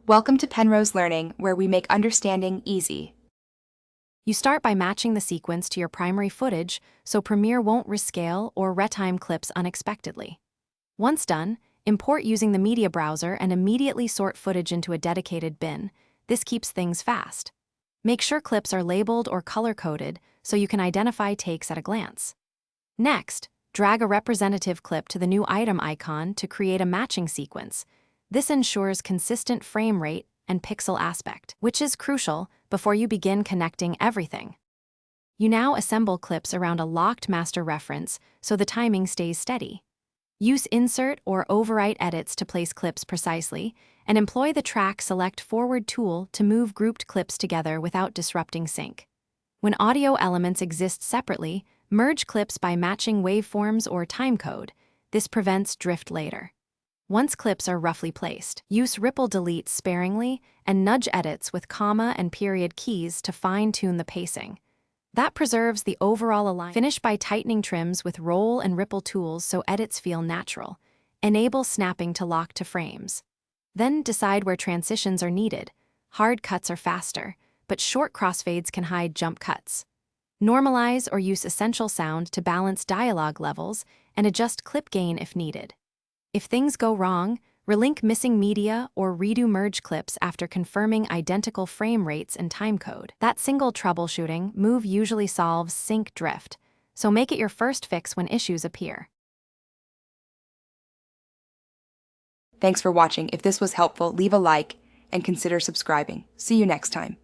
Welcome to Penrose Learning, where we make understanding easy. You start by matching the sequence to your primary footage so Premiere won't rescale or retime clips unexpectedly. Once done, import using the media browser and immediately sort footage into a dedicated bin. This keeps things fast. Make sure clips are labeled or color-coded so you can identify takes at a glance. Next, drag a representative clip to the new item icon to create a matching sequence. This ensures consistent frame rate and pixel aspect, which is crucial before you begin connecting everything. You now assemble clips around a locked master reference so the timing stays steady. Use insert or overwrite edits to place clips precisely, and employ the Track Select Forward tool to move grouped clips together without disrupting sync. When audio elements exist separately, merge clips by matching waveforms or timecode. This prevents drift later. Once clips are roughly placed, use ripple delete sparingly and nudge edits with comma and period keys to fine-tune the pacing. That preserves the overall alignment. Finish by tightening trims with roll and ripple tools so edits feel natural. Enable snapping to lock to frames. Then decide where transitions are needed. Hard cuts are faster, but short crossfades can hide jump cuts. Normalize or use essential sound to balance dialogue levels and adjust clip gain if needed. If things go wrong, relink missing media or redo merge clips after confirming identical frame rates and timecode. That single troubleshooting move usually solves sync drift, so make it your first fix when issues appear. Thanks for watching. If this was helpful, leave a like and consider subscribing. See you next time.